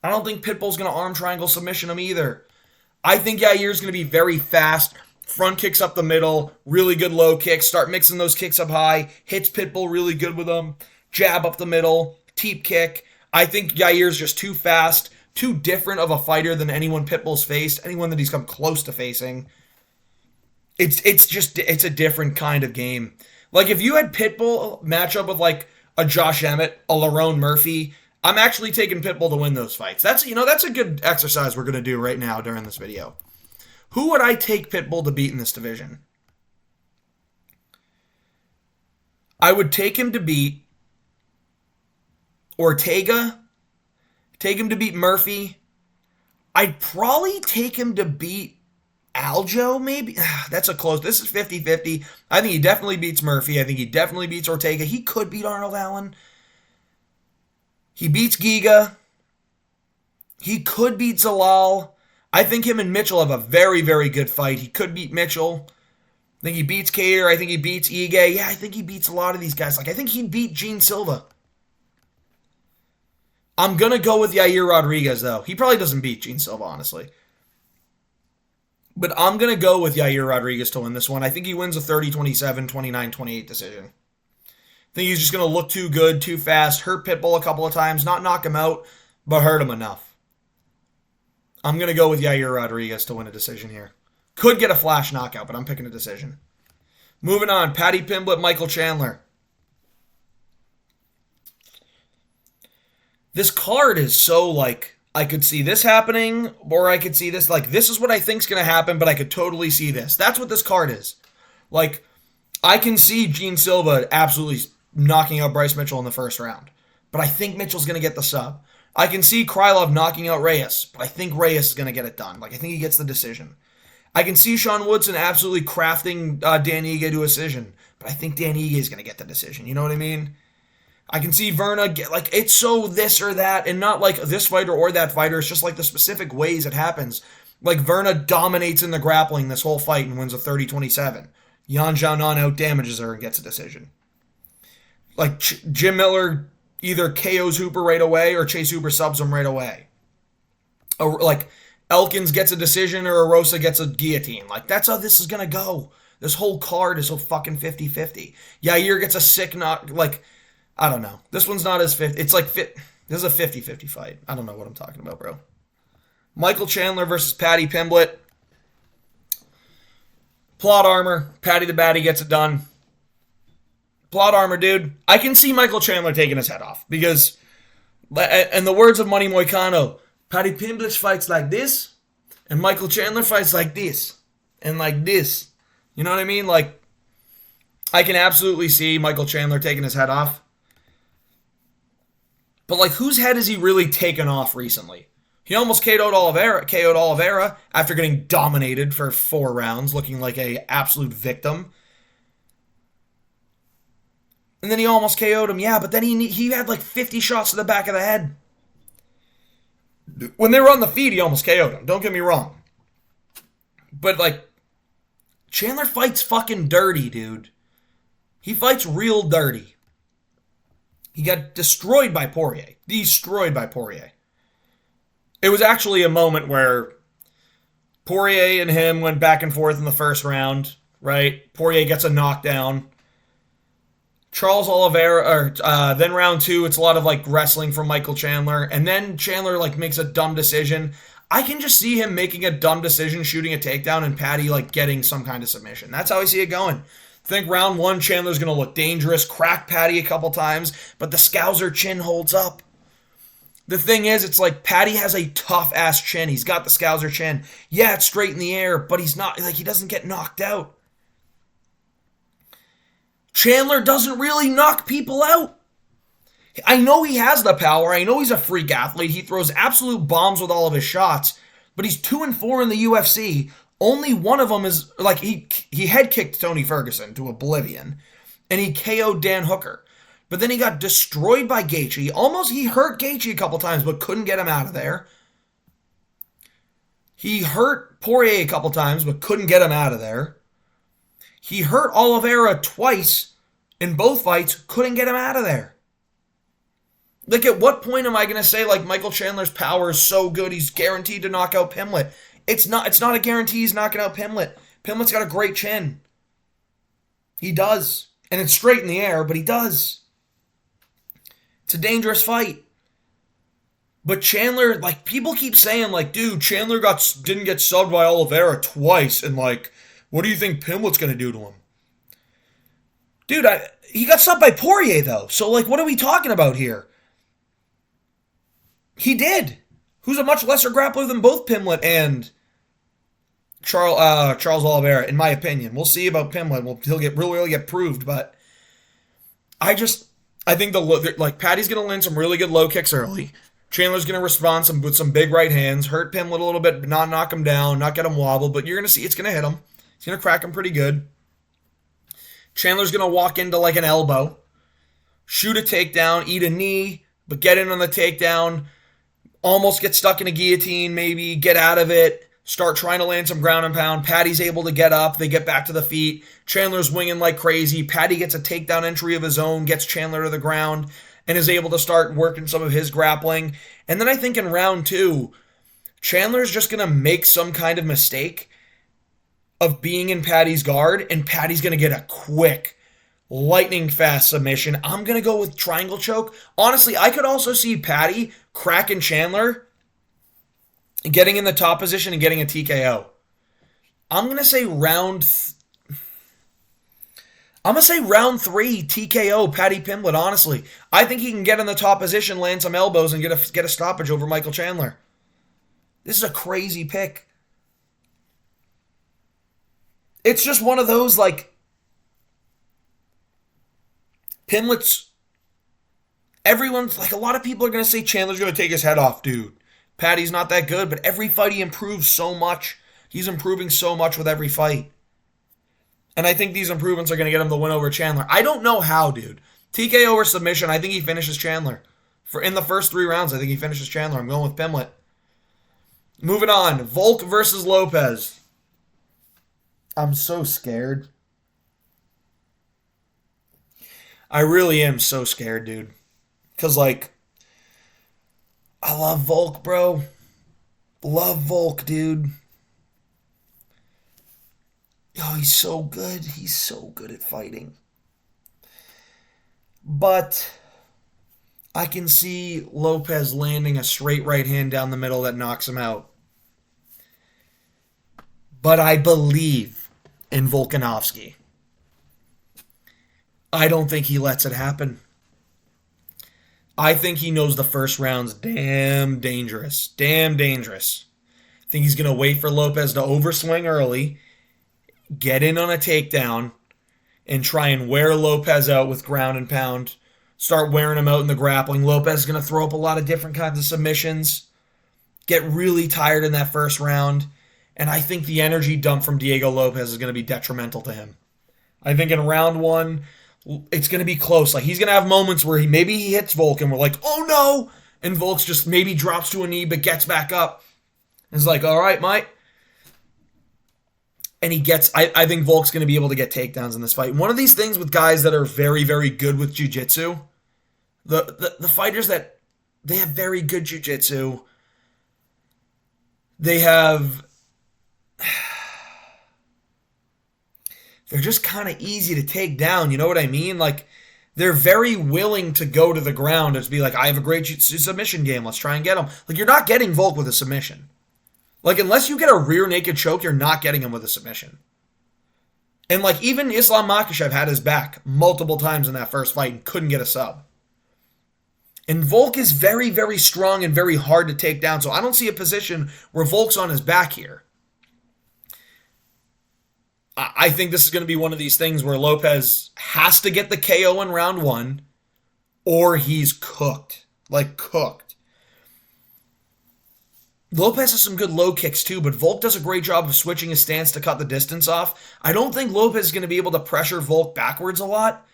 I don't think Pitbull's going to arm triangle submission him either. I think Yair's going to be very fast. Front kicks up the middle, really good low kicks. Start mixing those kicks up high. Hits Pitbull really good with them. Jab up the middle. Teep kick. I think Yair's just too fast, too different of a fighter than anyone Pitbull's faced, anyone that he's come close to facing. It's a different kind of game. Like if you had Pitbull match up with like a Josh Emmett, a Lerone Murphy, I'm actually taking Pitbull to win those fights. That's a good exercise we're going to do right now during this video. Who would I take Pitbull to beat in this division? I would take him to beat Ortega, take him to beat Murphy. I'd probably take him to beat Aljo, maybe? That's a close. This is 50-50. I think he definitely beats Murphy. I think he definitely beats Ortega. He could beat Arnold Allen. He beats Giga. He could beat Zalal. I think him and Mitchell have a very, very good fight. He could beat Mitchell. I think he beats Cater. I think he beats Ige. Yeah, I think he beats a lot of these guys. Like, I think he'd beat Gene Silva. I'm going to go with Yair Rodriguez, though. He probably doesn't beat Gene Silva, honestly. But I'm going to go with Yair Rodriguez to win this one. I think he wins a 30-27, 29-28 decision. I think he's just going to look too good, too fast, hurt Pitbull a couple of times, not knock him out, but hurt him enough. I'm going to go with Yair Rodriguez to win a decision here. Could get a flash knockout, but I'm picking a decision. Moving on, Paddy Pimblett, Michael Chandler. This card is so, like, I could see this happening, or I could see this, like, this is what I think's going to happen, but I could totally see this. That's what this card is. Like, I can see Gene Silva absolutely knocking out Bryce Mitchell in the first round, but I think Mitchell's going to get the sub. I can see Krylov knocking out Reyes, but I think Reyes is going to get it done. Like, I think he gets the decision. I can see Sean Woodson absolutely crafting Dan Ige to a decision, but I think Dan Ige is going to get the decision. You know what I mean? I can see Verna get, like, it's so this or that, and not like this fighter or that fighter. It's just like the specific ways it happens. Like, Verna dominates in the grappling this whole fight and wins a 30-27. Yan Xiaonan out damages her and gets a decision. Like, Jim Miller either KOs Hooper right away or Chase Hooper subs him right away. Or, like, Elkins gets a decision or Arosa gets a guillotine. Like, that's how this is going to go. This whole card is so fucking 50-50. Yair gets a sick knock. Like, I don't know. This one's not as 50. It's like, this is a 50-50 fight. I don't know what I'm talking about, bro. Michael Chandler versus Paddy Pimblett. Plot armor. Paddy the Baddy gets it done. Plot armor, dude. I can see Michael Chandler taking his head off. Because, in the words of Money Moicano, Paddy Pimblett fights like this, and Michael Chandler fights like this, and like this. You know what I mean? Like, I can absolutely see Michael Chandler taking his head off. But, like, whose head has he really taken off recently? He almost KO'd Oliveira after getting dominated for 4 rounds, looking like an absolute victim. And then he almost KO'd him, yeah, but then he had like 50 shots to the back of the head. When they were on the feet, he almost KO'd him. Don't get me wrong. But, like, Chandler fights fucking dirty, dude. He fights real dirty. He got destroyed by Poirier. Destroyed by Poirier. It was actually a moment where Poirier and him went back and forth in the first round, right? Poirier gets a knockdown. Charles Oliveira, then round 2, it's a lot of, like, wrestling from Michael Chandler. And then Chandler, like, makes a dumb decision. I can just see him making a dumb decision, shooting a takedown, and Paddy, like, getting some kind of submission. That's how I see it going. I think round 1, Chandler's going to look dangerous, crack Paddy a couple times, but the Scouser chin holds up. The thing is, it's like Paddy has a tough-ass chin. He's got the Scouser chin. Yeah, it's straight in the air, but he's not, like, he doesn't get knocked out. Chandler doesn't really knock people out. I know he has the power. I know he's a freak athlete. He throws absolute bombs with all of his shots, but he's 2-4 in the UFC. Only one of them is, like, he head kicked Tony Ferguson to oblivion, and he KO'd Dan Hooker. But then he got destroyed by Gaethje. He hurt Gaethje a couple times, but couldn't get him out of there. He hurt Poirier a couple times, but couldn't get him out of there. He hurt Oliveira twice in both fights, couldn't get him out of there. Like, at what point am I going to say, like, Michael Chandler's power is so good he's guaranteed to knock out Pimblett? It's not a guarantee he's knocking out Pimblett. Pimblett's got a great chin. He does. And it's straight in the air, but he does. It's a dangerous fight. But Chandler, like, people keep saying, like, dude, Chandler didn't get subbed by Oliveira twice, and, like, what do you think Pimblett's going to do to him? Dude, he got subbed by Poirier, though. So, like, what are we talking about here? He did. Who's a much lesser grappler than both Pimblett and Charles Oliveira, in my opinion. We'll see about Pimblett. He'll really get proved, but I think Paddy's going to land some really good low kicks early. Chandler's going to respond with some big right hands, hurt Pimblett a little bit, but not knock him down, not get him wobbled, but you're going to see it's going to hit him. It's going to crack him pretty good. Chandler's going to walk into like an elbow, shoot a takedown, eat a knee, but get in on the takedown, almost get stuck in a guillotine, maybe get out of it, start trying to land some ground and pound. Paddy's able to get up. They get back to the feet. Chandler's winging like crazy. Paddy gets a takedown entry of his own, gets Chandler to the ground, and is able to start working some of his grappling. And then I think in round 2, Chandler's just going to make some kind of mistake of being in Paddy's guard, and Paddy's going to get a quick, lightning fast submission. I'm going to go with triangle choke. Honestly, I could also see Paddy cracking Chandler, getting in the top position and getting a TKO. I'm going to say round 3 TKO Paddy Pimblett, honestly. I think he can get in the top position, land some elbows, and get a stoppage over Michael Chandler. This is a crazy pick. It's just one of those, like, Pimblett's, everyone's, like, a lot of people are going to say Chandler's going to take his head off, dude. Paddy's not that good, but every fight he improves so much. He's improving so much with every fight. And I think these improvements are going to get him the win over Chandler. I don't know how, dude. TKO or submission, I think he finishes Chandler. In the first 3 rounds, I think he finishes Chandler. I'm going with Pimblett. Moving on, Volk versus Lopez. I'm so scared. I really am so scared, dude. Because, like, I love Volk, bro. Love Volk, dude. Oh, he's so good. He's so good at fighting. But I can see Lopez landing a straight right hand down the middle that knocks him out. But I believe in Volkanovski. I don't think he lets it happen. I think he knows the first round's damn dangerous. Damn dangerous. I think he's going to wait for Lopez to overswing early, get in on a takedown, and try and wear Lopez out with ground and pound. Start wearing him out in the grappling. Lopez is going to throw up a lot of different kinds of submissions. Get really tired in that first round. And I think the energy dump from Diego Lopez is going to be detrimental to him. I think in round 1, it's going to be close. Like, he's going to have moments where maybe he hits Volk and we're like, oh no! And Volk's just maybe drops to a knee but gets back up. It's like, all right, mate. And he gets, I think Volk's going to be able to get takedowns in this fight. One of these things with guys that are very, very good with jiu-jitsu, the fighters that, they have very good jiu-jitsu, they're just kind of easy to take down, you know what I mean? Like, they're very willing to go to the ground and be like, I have a great submission game, let's try and get him. Like, you're not getting Volk with a submission. Like, unless you get a rear naked choke, you're not getting him with a submission. And, like, even Islam Makhachev had his back multiple times in that first fight and couldn't get a sub. And Volk is very, very strong and very hard to take down, so I don't see a position where Volk's on his back here. I think this is going to be one of these things where Lopez has to get the KO in round 1, or he's cooked. Like, cooked. Lopez has some good low kicks too, but Volk does a great job of switching his stance to cut the distance off. I don't think Lopez is going to be able to pressure Volk backwards a lot.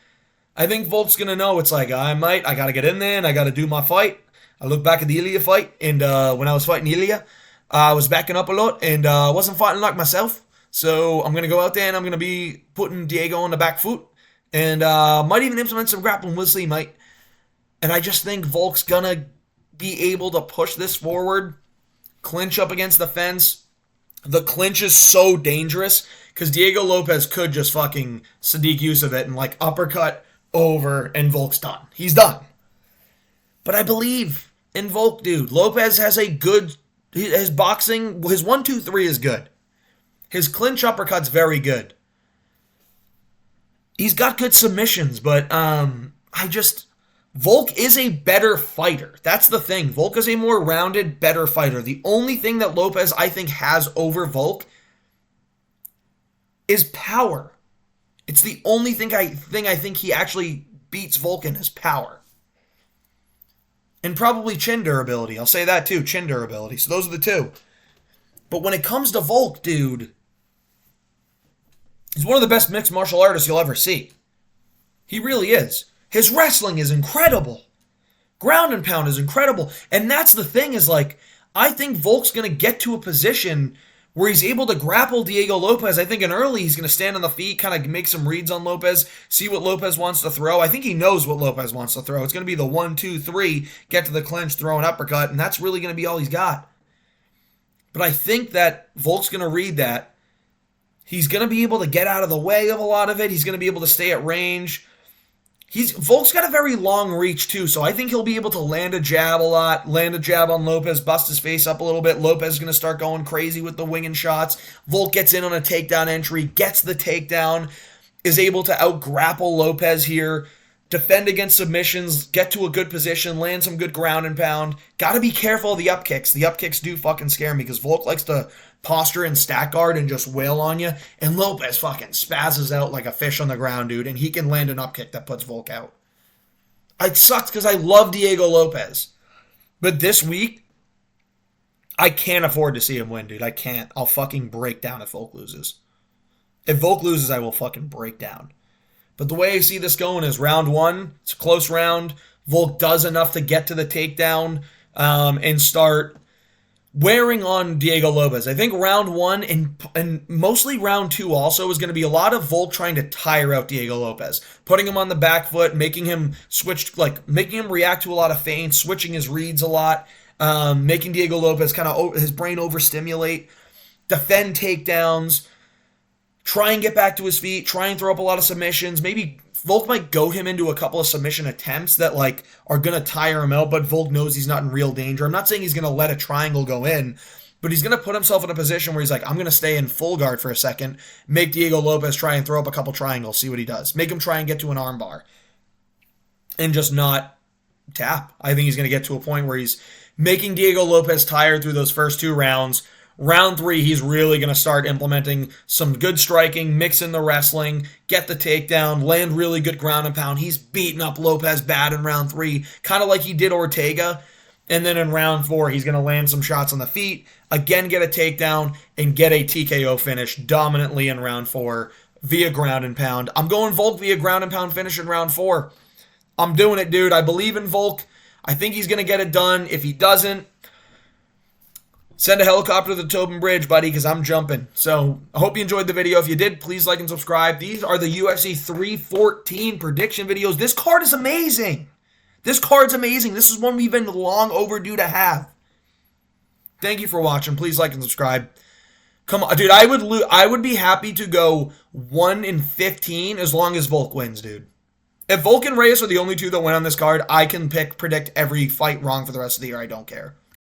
I think Volk's going to know it's like, I got to get in there and I got to do my fight. I look back at the Ilya fight, and when I was fighting Ilya, I was backing up a lot and wasn't fighting like myself. So I'm going to go out there and I'm going to be putting Diego on the back foot. And might even implement some grappling. We'll see, mate. And I just think Volk's going to be able to push this forward, clinch up against the fence. The clinch is so dangerous because Diego Lopez could just fucking Sadiq Yusuf it and like uppercut over and Volk's done. He's done. But I believe in Volk, dude. Lopez has a good, his boxing, his 1-2-3 is good. His clinch uppercut's very good. He's got good submissions, but Volk is a better fighter. That's the thing. Volk is a more rounded, better fighter. The only thing that Lopez, I think, has over Volk is power. It's the only thing I think he actually beats Volk in is power. And probably chin durability. I'll say that too, chin durability. So those are the two. But when it comes to Volk, dude, he's one of the best mixed martial artists you'll ever see. He really is. His wrestling is incredible. Ground and pound is incredible. And that's the thing is like, I think Volk's going to get to a position where he's able to grapple Diego Lopez. I think in early he's going to stand on the feet, kind of make some reads on Lopez, see what Lopez wants to throw. I think he knows what Lopez wants to throw. It's going to be the 1, 2, 3, get to the clinch, throw an uppercut, and that's really going to be all he's got. But I think that Volk's going to read that. He's going to be able to get out of the way of a lot of it. He's going to be able to stay at range. Volk's got a very long reach too, so I think he'll be able to land a jab a lot, land a jab on Lopez, bust his face up a little bit. Lopez is going to start going crazy with the winging shots. Volk gets in on a takedown entry, gets the takedown, is able to out-grapple Lopez here, defend against submissions, get to a good position, land some good ground and pound. Got to be careful of the up kicks. The up kicks do fucking scare me because Volk likes to posture and stack guard and just wail on you. And Lopez fucking spazzes out like a fish on the ground, dude. And he can land an up kick that puts Volk out. It sucks because I love Diego Lopez. But this week, I can't afford to see him win, dude. I can't. I'll fucking break down if Volk loses. If Volk loses, I will fucking break down. But the way I see this going is round 1. It's a close round. Volk does enough to get to the takedown and start wearing on Diego Lopez. I think round 1 and mostly round 2 also is going to be a lot of Volk trying to tire out Diego Lopez, putting him on the back foot, making him making him react to a lot of feints, switching his reads a lot, making Diego Lopez kind of his brain overstimulate, defend takedowns, try and get back to his feet, try and throw up a lot of submissions. Maybe Volk might goad him into a couple of submission attempts that are going to tire him out, but Volk knows he's not in real danger. I'm not saying he's going to let a triangle go in, but he's going to put himself in a position where he's like, I'm going to stay in full guard for a second, make Diego Lopez try and throw up a couple triangles, see what he does. Make him try and get to an armbar and just not tap. I think he's going to get to a point where he's making Diego Lopez tired through those first 2 rounds. Round 3, he's really going to start implementing some good striking, mix in the wrestling, get the takedown, land really good ground and pound. He's beating up Lopez bad in round 3, kind of like he did Ortega. And then in round 4, he's going to land some shots on the feet, again get a takedown, and get a TKO finish dominantly in round 4 via ground and pound. I'm going Volk via ground and pound finish in round 4. I'm doing it, dude. I believe in Volk. I think he's going to get it done. If he doesn't, send a helicopter to the Tobin Bridge, buddy, because I'm jumping. So I hope you enjoyed the video. If you did, please like and subscribe. These are the UFC 314 prediction videos. This card is amazing. This card's amazing. This is one we've been long overdue to have. Thank you for watching. Please like and subscribe. Come on, dude. I would be happy to go 1-15 as long as Volk wins, dude. If Volk and Reyes are the only 2 that win on this card, I can predict every fight wrong for the rest of the year. I don't care.